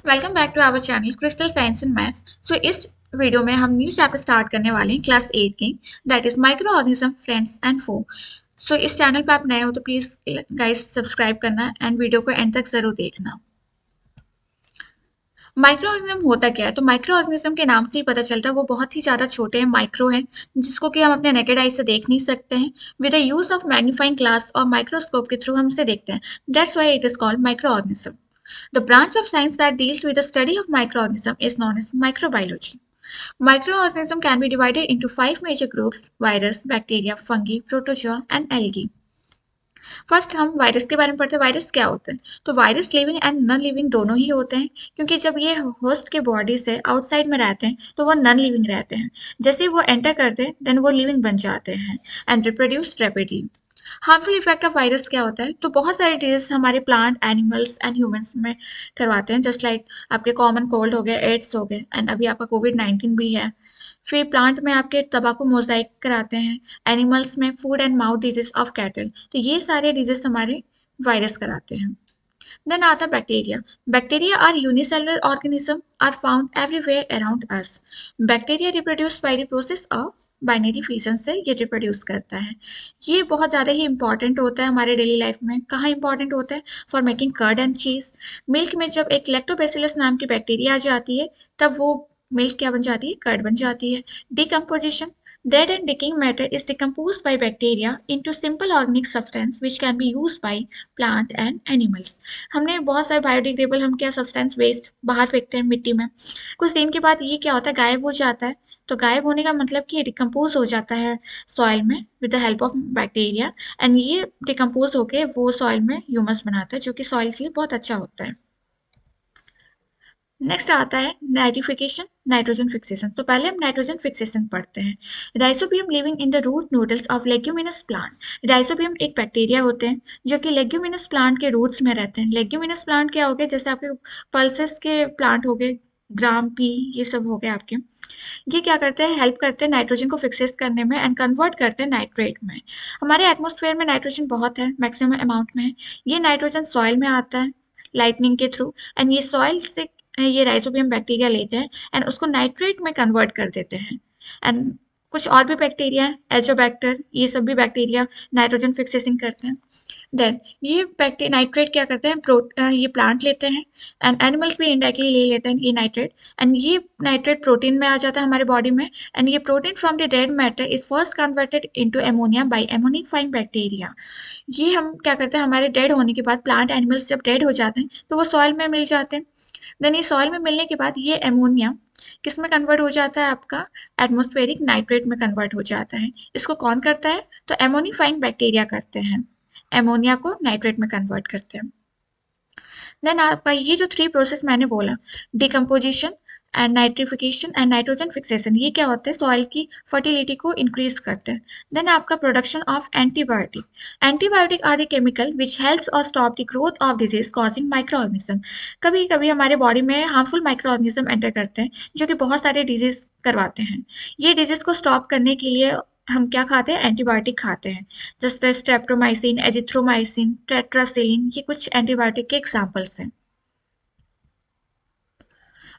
Welcome back to our channel Crystal Science and Maths. इस video में हम new chapter start करने वाले हैं क्लास 8 की, that is microorganism friends and फो। इस चैनल पे आप नए हो तो प्लीज गाइस सब्सक्राइब करना एंड वीडियो को एंड तक जरूर देखना। माइक्रो ऑर्गेनिज्म होता क्या है? तो माइक्रो ऑर्गेनिज्म के नाम से ही पता चलता है वो बहुत ही ज्यादा छोटे हैं, माइक्रो हैं, जिसको कि हम अपने नेकेड आई से देख नहीं सकते हैं। With the use of magnifying glass और माइक्रोस्कोप के थ्रू हम इसे देखते हैं। That's why it is called micro organism. The branch of science that deals with the study of microorganisms is known as microbiology. Microorganisms can be divided into five major groups: virus, bacteria, fungi, protozoa, and algae. First हम virus के बारे में पढ़ते हैं। Virus क्या होते हैं? तो virus living and non living दोनों ही होते हैं, क्योंकि जब ये होस्ट के बॉडी से आउटसाइड में रहते हैं तो वो नॉन लिविंग रहते हैं। जैसे ही वो एंटर करते हैं देन वो लिविंग बन जाते हैं and reproduce rapidly. Harmful effect of virus क्या होता है? तो बहुत सारे डिजीज हमारे प्लांट, एनिमल्स एंड ह्यूमंस में करवाते हैं, जस्ट लाइक आपके कॉमन कोल्ड हो गए, एड्स हो गए, एंड अभी आपका कोविड-19 भी है। फिर प्लांट में आपके तंबाकू मोजाइक कराते हैं, एनिमल्स में food and mouth disease of cattle. तो ये सारे डिजीज हमारे वायरस कराते हैं। देन आता है bacteria. Bacteria are unicellular organism are found everywhere around us. Bacteria reproduce by the process of binary fission से ये रिप्रोड्यूस करता है। ये बहुत ज़्यादा ही इंपॉर्टेंट होता है हमारे डेली लाइफ में। कहाँ इंपॉर्टेंट होता है? For making curd and cheese. Milk में जब एक लैक्टोबैसिलस नाम की बैक्टीरिया आ जाती है तब वो मिल्क क्या बन जाती है? कर्ड बन जाती है। Decomposition. Dead and decaying matter is decomposed by bacteria into simple organic substance which can be used by plant and animals. हमने बहुत सारे बायोडिग्रेडेबल हम क्या सब्सटेंस वेस्ट बाहर फेंकते हैं मिट्टी में। कुछ दिन के बाद ये क्या होता है? गायब हो जाता है। तो गायब होने का मतलब कि ये डिकम्पोज हो जाता है सॉइल में with the help of bacteria, and ये डिकम्पोज होके वो सॉइल में ह्यूमस बनाता है जो कि सॉइल के लिए बहुत अच्छा होता है। नेक्स्ट आता है नाइट्रिफिकेशन, नाइट्रोजन फिक्सेशन। तो पहले हम नाइट्रोजन फिक्सेशन पढ़ते हैं। Rhizobium living in the root nodules of leguminous plant. Rhizobium एक बैक्टीरिया होते हैं जो कि लेग्यूमिनस प्लांट के रूट्स में रहते हैं। लेग्यूमिनस प्लांट क्या हो गए? जैसे आपके पल्सेस के प्लांट हो गए, ग्राम पी, ये सब हो गए आपके। ये क्या करते हैं? हेल्प करते हैं नाइट्रोजन को फिक्सेस करने में एंड कन्वर्ट करते हैं नाइट्रेट में। हमारे एटमॉस्फेयर में नाइट्रोजन बहुत है, मैक्सिमम अमाउंट में है। ये नाइट्रोजन सॉइल में आता है लाइटनिंग के थ्रू, एंड ये सॉइल से ये राइजोबियम बैक्टीरिया लेते हैं एंड उसको नाइट्रेट में कन्वर्ट कर देते हैं। एंड कुछ और भी बैक्टीरिया हैं, एजोबैक्टर, ये सब भी बैक्टीरिया नाइट्रोजन फिक्सेसिंग करते हैं। देन ये बैक्टी नाइट्रेट क्या करते हैं? ये प्लांट लेते हैं एंड एनिमल्स भी इनडायरेक्टली ले लेते हैं ये नाइट्रेट, एंड ये नाइट्रेट प्रोटीन में आ जाता है हमारे बॉडी में, एंड ये protein from the dead matter is first converted into ammonia by ammonifying bacteria. ये हम क्या करते हैं? हमारे डेड होने के बाद प्लांट एनिमल्स जब डेड हो जाते हैं तो वो सॉइल में मिल जाते हैं। देन ये सॉइल में मिलने के बाद ये एमोनिया किस में कन्वर्ट हो जाता है? आपका एटमॉस्फेरिक नाइट्रेट में कन्वर्ट हो जाता है। इसको कौन करता है? तो एमोनिफाइंग बैक्टीरिया करते हैं, एमोनिया को नाइट्रेट में कन्वर्ट करते हैं। देन आपका ये जो थ्री प्रोसेस मैंने बोला, decomposition and nitrification and nitrogen fixation, ये क्या होते हैं? सॉइल की फर्टिलिटी को इंक्रीज करते हैं। देन आपका production of antibiotic. Antibiotic are the chemical which helps और stop the growth of disease causing micro organism. कभी कभी हमारे बॉडी में हार्मफुल माइक्रो ऑर्गेनिज्म एंटर करते हैं जो कि बहुत सारे डिजीज करवाते हैं। ये डिजीज को स्टॉप करने के लिए हम क्या खाते हैं? एंटीबायोटिक खाते हैं, जैसे स्ट्रेप्टोमाइसिन, एजिथ्रोमाइसिन, टेट्रासिलिन, ये कुछ एंटीबायोटिक के एग्जाम्पल्स हैं।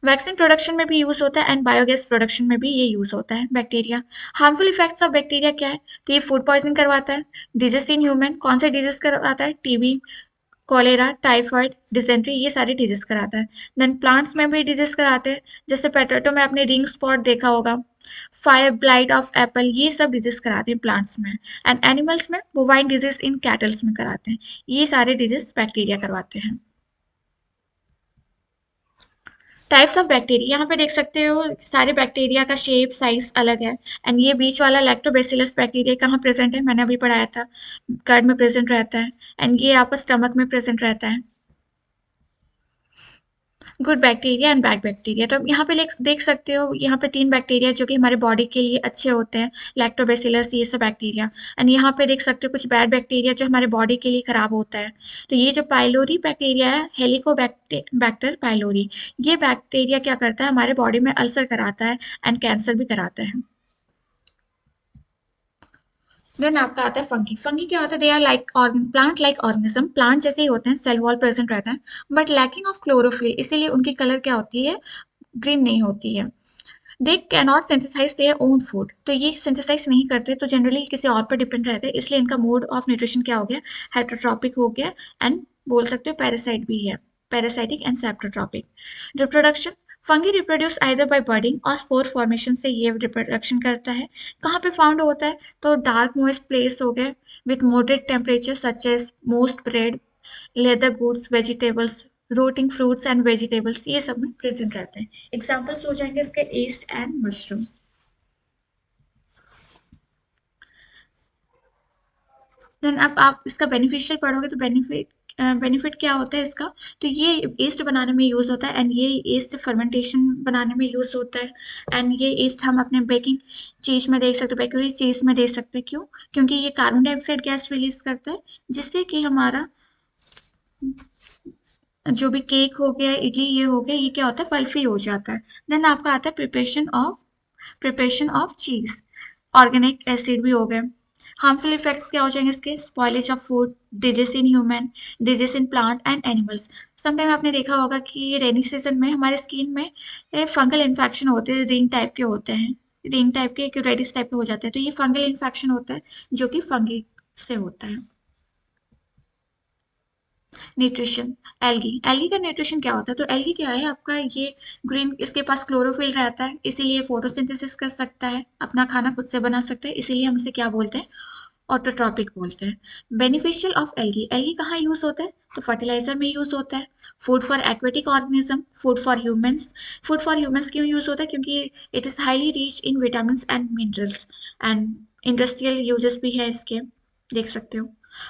वैक्सीन प्रोडक्शन में भी यूज होता है एंड बायोगैस प्रोडक्शन में भी ये यूज होता है bacteria. Harmful effects of bacteria क्या है? तो ये फूड पॉइजनिंग करवाता है, डिजीज इन ह्यूमन, कौन से डिजीज करवाता है? टीबी, कॉलेरा, टाइफाइड, डिसेंट्री, ये सारे डिजीज कराता है। देन प्लांट्स में भी डिजीज कराते हैं, जैसे पोटैटो में आपने रिंग स्पॉट देखा होगा, फायर ब्लाइट ऑफ एप्पल, ये सब डिजीज कराते हैं प्लांट्स में। एंड एनिमल्स में बोवाइन डिजीज इन कैटल्स में कराते हैं। ये सारे डिजीज बैक्टीरिया करवाते हैं। टाइप्स ऑफ बैक्टीरिया यहाँ पे देख सकते हो, सारे बैक्टीरिया का शेप साइज अलग है। एंड ये बीच वाला लैक्टोबैसिलस बैक्टीरिया कहाँ प्रेजेंट है? मैंने अभी पढ़ाया था, कर्ड में प्रेजेंट रहता है, एंड ये आपका स्टमक में प्रेजेंट रहता है। Good bacteria and bad bacteria, तो यहाँ पे देख सकते हो, यहाँ पे तीन बैक्टीरिया जो कि हमारे बॉडी के लिए अच्छे होते हैं, लैक्टोबैसिलस, ये सब बैक्टीरिया। एंड यहाँ पे देख सकते हो कुछ बैड बैक्टीरिया जो हमारे बॉडी के लिए खराब होता है। तो ये जो पाइलोरी बैक्टीरिया है, हेलिकोबैक्टर पाइलोरी, ये बैक्टीरिया क्या करता है? हमारे बॉडी में अल्सर कराता है एंड कैंसर भी कराता है। देन आपका आता है फंगी। फंगी क्या होता है? They are like plant like organism, plant जैसे ही होते हैं, सेल वॉल प्रेजेंट रहता है, बट लैकिंग ऑफ क्लोरोफिल, इसीलिए उनकी कलर क्या होती है? ग्रीन नहीं होती है। They cannot synthesise their own food, तो ये सिंथेसाइज नहीं करते, तो जनरली किसी और पर डिपेंड रहते हैं, इसलिए इनका मोड ऑफ न्यूट्रिशन क्या हो गया? हेटरोट्रॉपिक हो गया, एंड बोल सकते हो पैरासाइट भी है, parasitic and saprotrophic. Reproduction, fungi reproduce either by budding or spore formation से ये रिप्रोडक्शन करता है। कहाँ पे फाउंड होता है? तो डार्क मॉइस्ट प्लेस हो गए with moderate temperature such as most bread, leather goods, vegetables, rotting fruits and vegetables, ये सब में प्रेजेंट रहते हैं। एग्जाम्पल्स हो जाएंगे इसके ईस्ट एंड मशरूम। देन अब आप इसका बेनिफिशियल पढ़ोगे तो बेनिफिट क्या होता है इसका? तो ये ईस्ट बनाने में यूज होता है, एंड ये ईस्ट फर्मेंटेशन बनाने में यूज होता है, एंड ये ईस्ट हम अपने बेकिंग चीज में देख सकते हैं, बेकरी चीज में देख सकते हैं। क्यों? क्योंकि ये कार्बन डाइऑक्साइड गैस रिलीज करता है, जिससे कि हमारा जो भी केक हो गया, इडली ये हो गया, ये क्या होता है? फल्फी हो जाता है। देन आपका आता है प्रिपरेशन ऑफ चीज, ऑर्गेनिक एसिड भी हो गए। हार्मफुल इफेक्ट्स क्या हो जाएंगे इसके? Spoilage of food, disease in human, disease in plant and animals. Sometime आपने देखा होगा कि रेनी सीजन में हमारे स्किन में फंगल इन्फेक्शन होते हैं, रिंग टाइप के होते हैं, रिंग टाइप के रेडिस टाइप के हो जाते हैं, तो ये फंगल इन्फेक्शन होता है, जो कि फंगी से होता है। न्यूट्रिशन, एल्गी, एल्गी का न्यूट्रिशन क्या होता है? तो एल्गी क्या है आपका? ये ग्रीन, इसके पास क्लोरोफिल रहता है, इसीलिए फोटोसिंथेसिस कर सकता है, अपना खाना खुद से बना सकता है, इसीलिए हम इसे क्या बोलते हैं? ऑटोट्रॉपिक बोलते हैं। बेनिफिशियल ऑफ एल्गी, एल्गी कहाँ यूज होता है? तो फर्टिलाइजर में यूज होता है, food for aquatic organism, food for humans. Food for humans क्यों यूज होता है? क्योंकि it is highly rich in vitamin and minerals, and industrial uses भी है इसके, देख सकते हो।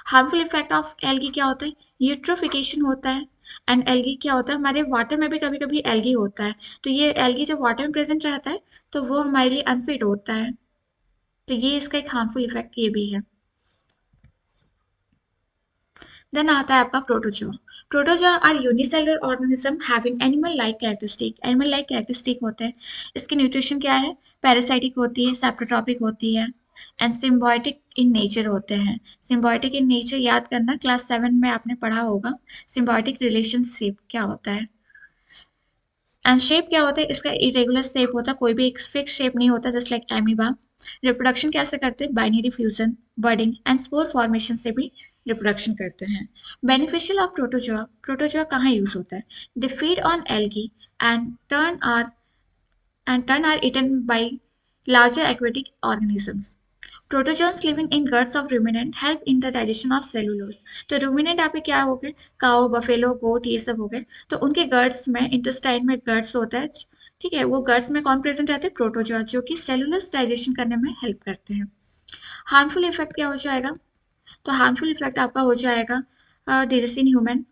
हार्मफुल इफेक्ट ऑफ एल्गी क्या होता है? यूट्रोफिकेशन होता है, एंड एल्गी क्या होता है? हमारे वाटर में भी कभी कभी एल्गी होता है, तो ये एल्गी जब वाटर में प्रेजेंट रहता है तो वो हमारे लिए अनफिट होता है, तो ये इसका एक हार्मफुल इफेक्ट ये भी है। देन आता है आपका protozoa. Protozoa are unicellular organism having animal like characteristic, animal like characteristic होते हैं। इसकी न्यूट्रिशन क्या है? पैरासाइटिक होती है, सेप्टोट्रॉपिक होती है, एंड सिम्बायोटिक इन नेचर होते हैं। सिम्बायोटिक इन नेचर याद करना, क्लास 7 में आपने पढ़ा होगा, सिम्बायोटिक रिलेशनशिप क्या होता है। एंड शेप क्या होता है इसका? इरेगुलर शेप होता है, कोई भी एक फिक्स शेप नहीं होता, जस्ट लाइक एमीबा। रिप्रोडक्शन कैसे करते हैं? Binary fusion, budding and spore formation से भी रिप्रोडक्शन करते हैं। बेनिफिशियल ऑफ प्रोटोजोआ, प्रोटोजोआ कहाँ यूज होता है? They feed on algae and turn are eaten by larger aquatic organisms. Protozoans living in guts of ruminant help in the digestion of cellulose. तो ruminant आपके क्या हो गए? काओ, बफेलो, गोट, ये सब हो गए, तो उनके गर्ट्स में, इंटेस्टाइन में गर्ट्स होता है, ठीक है, वो गर्ट्स में कौन प्रेजेंट रहते हैं? प्रोटोजोआ, जो कि सेलुलस डाइजेशन करने में हेल्प करते हैं। हार्मफुल इफेक्ट क्या हो जाएगा? तो हार्मफुल इफेक्ट आपका हो जाएगा disease in human,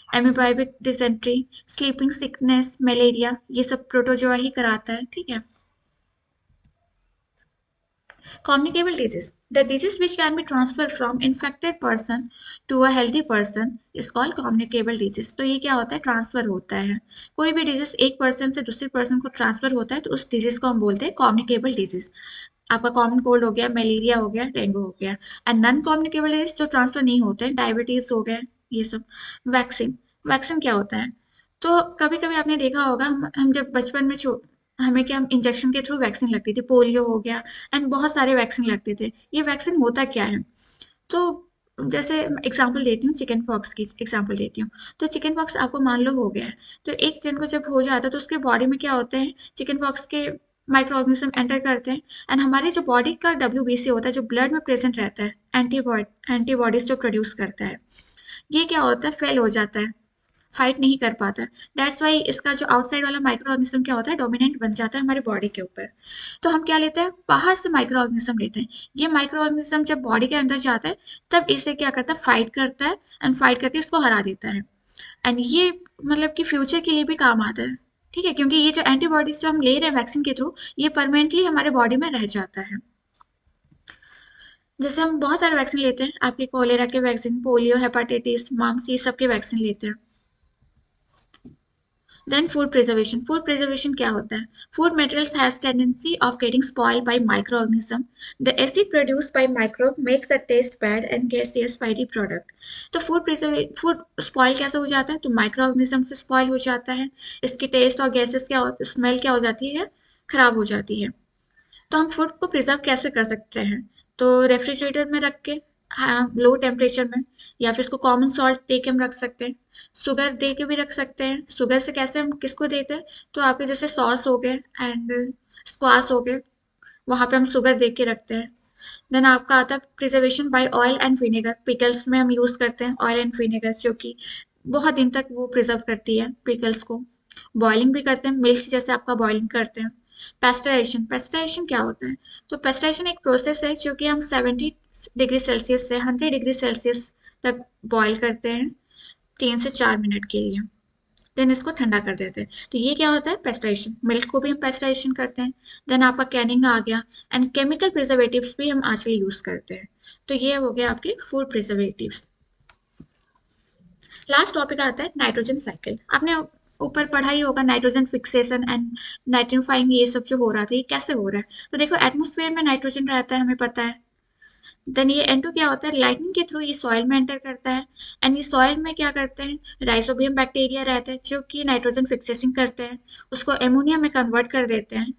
amoebic dysentery, sleeping sickness, malaria, ये सब प्रोटोजोआ ही कराता है, ठीक है। Communicable disease. The disease which can be transferred from infected person to a healthy person is called communicable disease. तो ये क्या होता है? ट्रांसफर होता है। कोई भी डिजीज एक पर्सन से दूसरे पर्सन को ट्रांसफर होता है, तो उस डिजीज को हम बोलते हैं कम्युनिकेबल डिजीज। आपका कॉमन कोल्ड हो गया, मलेरिया हो गया, डेंगू हो गया। एंड नॉन कम्युनिकेबल डिजीज जो ट्रांसफर नहीं होते हैं, डायबिटीज हो गया, ये सब। वैक्सीन, वैक्सीन क्या होता है? तो कभी कभी आपने देखा होगा, हम जब बचपन में हमें क्या, हम इंजेक्शन के थ्रू वैक्सीन लगती थी, पोलियो हो गया, एंड बहुत सारे वैक्सीन लगते थे। ये वैक्सीन होता क्या है? तो जैसे एग्जांपल देती हूँ, चिकन पॉक्स की एग्जांपल देती हूँ। तो चिकन पॉक्स आपको मान लो हो गया है, तो एक जन को जब हो जाता है तो उसके बॉडी में क्या होते हैं? चिकन पॉक्स के माइक्रो ऑर्गेनिज्म एंटर करते हैं, एंड हमारे जो बॉडी का WBC होता है, जो ब्लड में प्रेजेंट रहता है, एंटीबॉडीज जो प्रोड्यूस करता है, ये क्या होता है? फेल हो जाता है, फाइट नहीं कर पाता है। दैट्स वाई इसका जो आउटसाइड वाला माइक्रो ऑर्गेनिज्म क्या होता है? डोमिनेंट बन जाता है हमारी बॉडी के ऊपर। तो हम क्या लेते हैं? बाहर से माइक्रो ऑर्गेनिज्म लेते हैं। ये माइक्रो ऑर्गेनिज्म जब बॉडी के अंदर जाता है, तब इसे क्या करता है? फाइट करता है, एंड फाइट करके इसको हरा देता है। एंड ये मतलब कि फ्यूचर के लिए भी काम आता है, ठीक है, क्योंकि ये जो एंटीबॉडीज जो हम ले रहे हैं वैक्सीन के थ्रू, ये परमानेंटली हमारे बॉडी में रह जाता है। जैसे हम बहुत सारे वैक्सीन लेते हैं, आपके कोलेरा के वैक्सीन, पोलियो, हेपाटाइटिस, मम्स, ये सब के वैक्सीन लेते हैं। Then food preservation. Food preservation क्या होता है? Food materials has tendency of getting spoiled by micro organism. The acid produced by microbe makes the taste bad and gaseous by the product. तो food spoil कैसे हो जाता है? तो micro organism से स्पॉइल हो जाता है। इसकी टेस्ट और गैसेस स्मेल क्या हो जाती है? खराब हो जाती है। तो हम फूड को प्रिजर्व कैसे कर सकते हैं? तो रेफ्रिजरेटर में रख के, हाँ, लो टेम्परेचर में, या फिर इसको कॉमन सॉल्ट दे के हम रख सकते हैं। शुगर दे के भी रख सकते हैं। शुगर से कैसे हम किसको देते हैं? तो आपके जैसे सॉस हो गए एंड स्क्वास हो गए, वहाँ पे हम शुगर दे के रखते हैं। देन आपका आता है preservation by oil and vinegar. Pickles में हम यूज़ करते हैं ऑयल एंड विनेगर, जो कि बहुत दिन तक वो प्रिजर्व करती है पिकल्स को। बॉइलिंग भी करते हैं, मिल्क जैसे आपका बॉइलिंग करते हैं। पेस्टराइजेशन। पेस्टराइजेशन क्या होता है? तो पेस्टराइजेशन एक प्रोसेस है जो कि हम 70 डिग्री सेल्सियस से 100 डिग्री सेल्सियस तक बॉईल करते हैं 3 से 4 मिनट के लिए। देन इसको ठंडा कर देते हैं। तो ये क्या होता है? पेस्टराइजेशन। मिल्क को भी हम पेस्टराइजेशन करते हैं। देन आपका कैनिंग आ गया। एंड केमिकल प्रिजर्वेटिव्स भी हम आजकल यूज करते हैं। तो ये हो गया आपके फूड प्रिजर्वेटिव्स। लास्ट टॉपिक आता है नाइट्रोजन साइकिल। आपने ऊपर पढ़ा ही होगा नाइट्रोजन फिक्सेशन एंड नाइट्रीफाइंग, ये सब जो हो रहा था, ये कैसे हो रहा है? तो देखो, एटमोस्फेयर में नाइट्रोजन रहता है, हमें पता है। देन ये N2 क्या होता है? लाइटनिंग के थ्रू ये सॉइल में एंटर करता है। एंड ये सॉइल में क्या करते हैं? राइजोबियम बैक्टीरिया रहते हैं जो कि नाइट्रोजन फिक्सेसिंग करते हैं, उसको एमोनिया में कन्वर्ट कर देते हैं।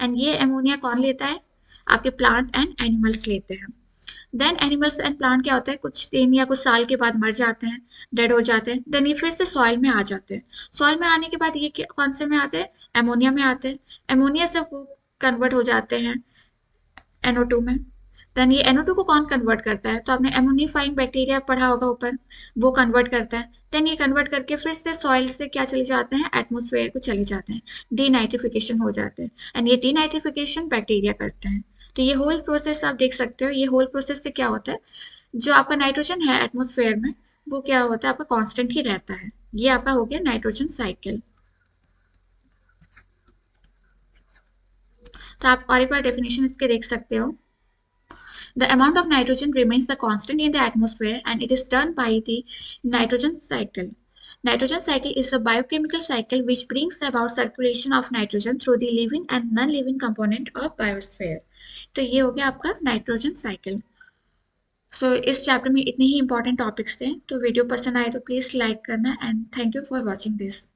एंड ये एमोनिया कौन लेता है? आपके प्लांट एंड एनिमल्स लेते हैं। देन एनिमल्स एंड प्लांट क्या होता है, कुछ दिन या कुछ साल के बाद मर जाते हैं, डेड हो जाते हैं। देन ये फिर से सॉइल में आ जाते हैं। सॉइल में आने के बाद ये कौन से में आते हैं? एमोनिया में आते हैं। एमोनिया से वो कन्वर्ट हो जाते हैं NO2 में। देन ये NO2 को कौन कन्वर्ट करता है? तो आपने एमोनिफाइंग बैक्टीरिया पढ़ा होगा ऊपर, वो कन्वर्ट करता है। देन ये कन्वर्ट करके फिर से सॉइल से क्या चले जाते हैं? एटमोस्फेयर को चले जाते हैं, डीनाइट्रिफिकेशन हो जाते हैं। एंड ये डीनाइट्रिफिकेशन बैक्टीरिया करते हैं। तो ये होल प्रोसेस आप देख सकते हो। ये होल प्रोसेस से क्या होता है? जो आपका नाइट्रोजन है एटमोस्फेयर में, वो क्या होता है? आपका कांस्टेंट ही रहता है। ये आपका हो गया नाइट्रोजन साइकिल। तो आप और एक बार डेफिनेशन इसके देख सकते हो। The amount of nitrogen remains the constant in the atmosphere and it is done by the nitrogen cycle. Nitrogen cycle is a biochemical cycle which brings about circulation of nitrogen through the living and non-living component of biosphere. तो ये हो गया आपका nitrogen cycle. सो इस chapter में इतने ही important topics थे। तो वीडियो पसंद आए तो प्लीज़ लाइक करना and thank you for watching this.